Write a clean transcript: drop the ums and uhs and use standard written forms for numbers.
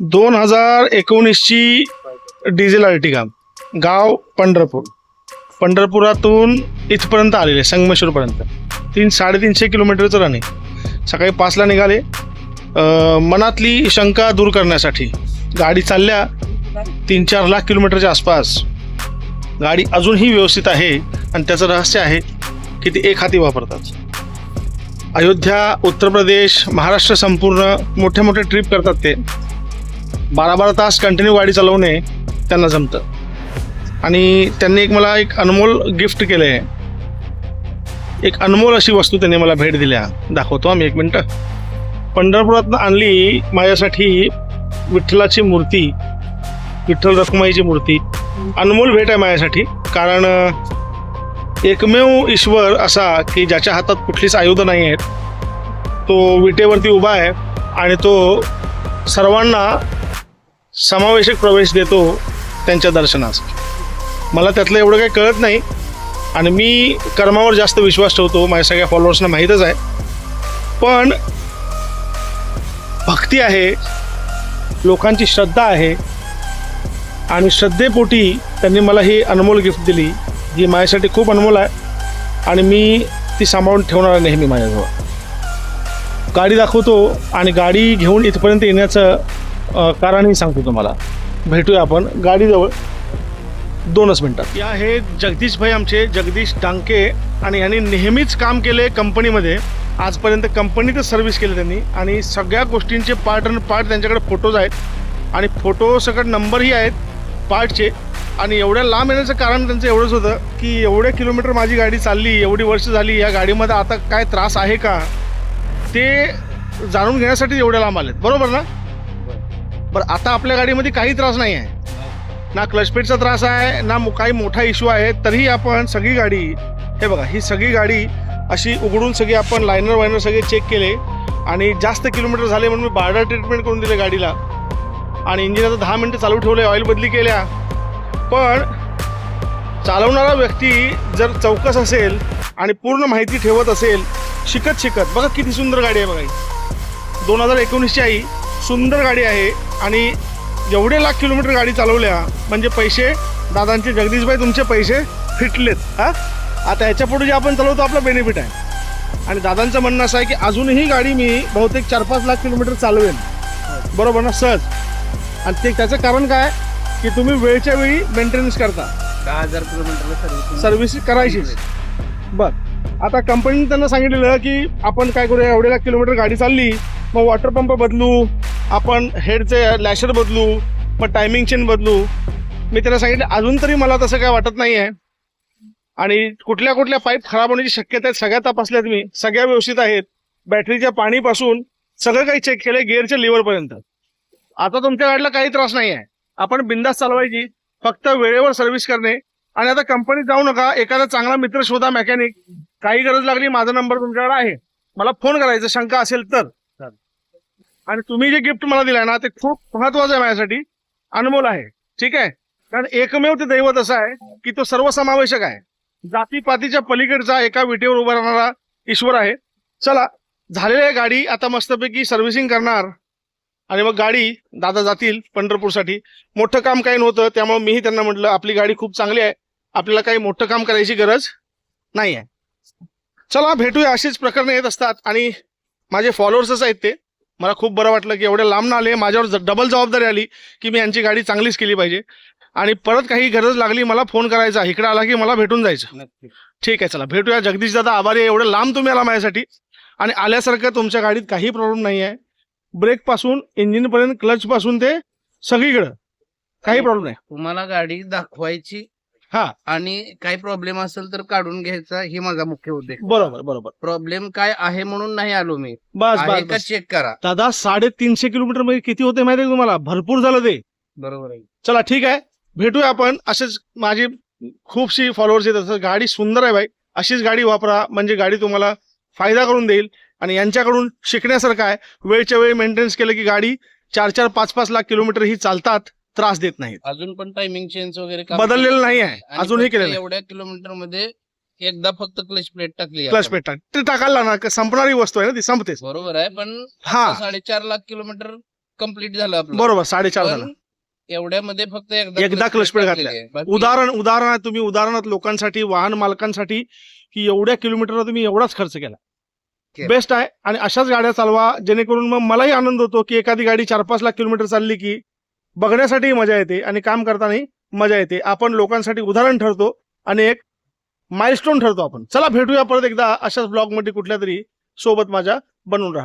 2019ची diesel Ertiga, गाव पंढरपूर. पंढरपुरातून इथपर्यंत आलेले संगमेश्वरपर्यंत 300-350 किलोमीटरचं रनिंग. सकाळी 5ला निघाले. मनातली शंका दूर करण्यासाठी गाडी चालल्या 3-4 लाख किलोमीटरच्या आसपास. गाडी अजूनही व्यवस्थित आहे आणि त्याचं रहस्य आहे की ती एक हाती वापरतात. अयोध्या, उत्तर प्रदेश, महाराष्ट्र संपूर्ण मोठ्या मोठ्या ट्रिप करतात ते. 12-12 तास कंटिन्यू गाडी चालवणे त्यांना जमतं. आणि त्यांनी मला एक अनमोल गिफ्ट केलं आहे. एक अनमोल अशी वस्तू त्यांनी मला भेट दिल्या. दाखवतो आम्ही, एक मिनटं. पंढरपुरातनं आणली माझ्यासाठी विठ्ठलाची मूर्ती, विठ्ठल रखुमाईची मूर्ती. अनमोल भेट आहे माझ्यासाठी, कारण एकमेव ईश्वर असा की ज्याच्या हातात कुठलीच आयुधं नाही आहेत. तो विटेवरती उभा आहे आणि तो सर्वांना समावेशक प्रवेश देतो त्यांच्या दर्शनास. मला त्यातलं एवढं काही कळत नाही आणि मी कर्मावर जास्त विश्वास ठेवतो, माझ्या सगळ्या फॉलोअर्सना माहीतच आहे. पण भक्ती आहे, लोकांची श्रद्धा आहे आणि श्रद्धेपोटी त्यांनी मला ही अनमोल गिफ्ट दिली, जी माझ्यासाठी खूप अनमोल आहे आणि मी ती सांभाळून ठेवणार नेहमी माझ्याजवळ. गाडी दाखवतो आणि गाडी घेऊन इथपर्यंत येण्याचं कारणही सांगतो तुम्हाला. भेटूया आपण गाडीजवळ 2च मिनटात. या हे जगदीश भाई, आमचे जगदीश डांके, आणि यांनी नेहमीच काम केले कंपनीमध्ये. आजपर्यंत कंपनीतच सर्व्हिस केली त्यांनी आणि सगळ्या गोष्टींचे पार्ट आणि पार्ट त्यांच्याकडे फोटोज आहेत आणि फोटो सगळं नंबरही आहेत पार्टचे. आणि एवढ्या लांब येण्याचं कारण त्यांचं एवढंच होतं की एवढे किलोमीटर माझी गाडी चालली, एवढी वर्ष झाली, या गाडीमध्ये आता काय त्रास आहे का ते जाणून घेण्यासाठी एवढ्या लांब आलेत. बरोबर ना? बरं, आता आपल्या गाडीमध्ये काही त्रास नाही आहे, ना क्लचपेटचा त्रास आहे, ना काही मोठा इश्यू आहे. तरीही आपण सगळी गाडी, हे बघा, ही सगळी गाडी अशी उघडून सगळी आपण लायनर सगळे चेक केले आणि जास्त किलोमीटर झाले म्हणून मी बार्डर ट्रीटमेंट करून दिले गाडीला. आणि इंजिन आता 10 मिनटं चालू ठेवले, ऑइल बदली केल्या. पण चालवणारा व्यक्ती जर चौकस असेल आणि पूर्ण माहिती ठेवत असेल, शिकत बघा किती सुंदर गाडी आहे. बघा, 2019ची आई, सुंदर गाडी आहे. आणि एवढे लाख किलोमीटर गाडी चालवल्या म्हणजे पैसे दादांचे, जगदीशभाई तुमचे पैसे फिटलेत. हां, आता ह्याच्या पुढे जे आपण चालवतो आपला बेनिफिट आहे. आणि दादांचं म्हणणं असं आहे की अजूनही गाडी मी बहुतेक 4-5 लाख किलोमीटर चालवेन. बरोबर ना? सहज. आणि ते त्याचं कारण काय की तुम्ही वेळच्या वेळी मेंटेनन्स करता. 10,000 किलोमीटरला सर्व्हिस करायची. बरं, आता कंपनीने त्यांना सांगितलेलं की आपण काय करूया, एवढे लाख किलोमीटर गाडी चालली, मग वॉटर पंप बदलू, आपण हेडचे लॅशर बदलू, मग टायमिंग चेन बदलू. मी त्यांना सांगितलं अजून तरी मला तसं काय वाटत नाही आहे. आणि कुठल्या पाईप खराब होण्याची शक्यता आहे सगळ्या तपासल्यात मी, सगळ्या व्यवस्थित आहेत. बॅटरीच्या पाणीपासून सगळं काही चेक केलं, गिअरच्या लिव्हरपर्यंत. आता तुमच्या गाडीला काही त्रास नाही आहे, आपण बिंदास चालवायची, फक्त वेळेवर सर्व्हिस करणे. आणि आता कंपनीत जाऊ नका, एखादा चांगला मित्र शोधा, मेकॅनिक. काही गरज लागली माझा नंबर तुमच्याकडे आहे, मला फोन करायचा शंका असेल तर. आणि तुम्ही जे गिफ्ट मला दिलंय ना ते खूप महत्वाचं आहे माझ्यासाठी, अनमोल आहे. ठीक आहे, कारण एकमेव ते दैवत असं आहे की तो सर्वसमावेशक आहे, जातीपातीच्या पलीकडचा एका विटेवर उभा राहणारा ईश्वर आहे. चला, झालेली आहे गाडी, आता मस्तपैकी सर्व्हिसिंग करणार आणि मग गाडी दादा जातील पंढरपूरसाठी. मोठं काम काही नव्हतं, त्यामुळे मीही त्यांना म्हटलं आपली गाडी खूप चांगली आहे, आपल्याला काही मोठं काम करायची गरज नाही आहे. चला भेटूया. अशीच प्रकरणं येत असतात आणि माझे फॉलोअर्सच आहेत ते. मला खूप बरं वाटलं की एवढे लांब ना आले, माझ्यावर डबल जबाबदारी आली की मी यांची गाडी चांगलीच केली पाहिजे. आणि परत काही गरज लागली मला फोन करायचा, इकडे आला की मला भेटून जायचं. ठीक आहे, चला भेटूया. जगदीश दादा आभारी आहे, एवढं लांब तुम्ही आला माझ्यासाठी. आणि आल्यासारखं तुमच्या गाडीत काही प्रॉब्लेम नाही आहे. ब्रेकपासून इंजिनपर्यंत, क्लचपासून ते सगळीकडं काही प्रॉब्लेम नाही. तुम्हाला गाडी दाखवायची, हा, आणि काही प्रॉब्लेम असेल तर काढून घ्यायचा, ही माझा मुख्य उद्देश. बरोबर. प्रॉब्लेम काय आहे म्हणून नाही आलो मी, बस चेक करा. दादा 350 किलोमीटर मध्ये किती होते माहिती आहे तुम्हाला? भरपूर झालं ते. बरोबर आहे. चला ठीक आहे, भेटूया आपण. असेच माझी खूपशी फॉलोअर्स येत असतात. गाडी सुंदर आहे भाई, अशीच गाडी वापरा, म्हणजे गाडी तुम्हाला फायदा करून देईल. आणि यांच्याकडून शिकण्यासारखं आहे, वेळच्या वेळी मेंटेनन्स केलं की गाडी 4-4, 5-5 लाख किलोमीटर ही चालतात, त्रास देत नाहीत. अजून पण टायमिंग चेंज वगैरे बदललेलं नाही आहे, अजूनही केलेलं नाही. एवढ्या किलोमीटर मध्ये एकदा फक्त क्लच प्लेट टाकली, क्लच प्लेट ते टाकायला ना, संपणारी वस्तू आहे ना ती, संपतेच. बरोबर आहे. पण हा, 4.5 लाख किलोमीटर कम्प्लीट झालं आपलं. बरोबर 4.5 झाला. पण एवढ्यामध्ये फक्त एकदा क्लच पेड घातल्या. उदाहरणात लोकांसाठी, वाहन मालकांसाठी की एवढ्या किलोमीटरला तुम्ही एवढाच खर्च केला, केला. बेस्ट आहे. आणि अशाच गाड्या चालवा, जेणेकरून मग मलाही आनंद होतो की एखादी गाडी 4-5 लाख किलोमीटर चालली की बघण्यासाठी मजा येते आणि काम करतानाही मजा येते. आपण लोकांसाठी उदाहरण ठरतो आणि एक माइलस्टोन ठरतो आपण. चला भेटूया परत एकदा अशाच ब्लॉगमध्ये कुठल्या तरी. सोबत माझ्या बनून राहा.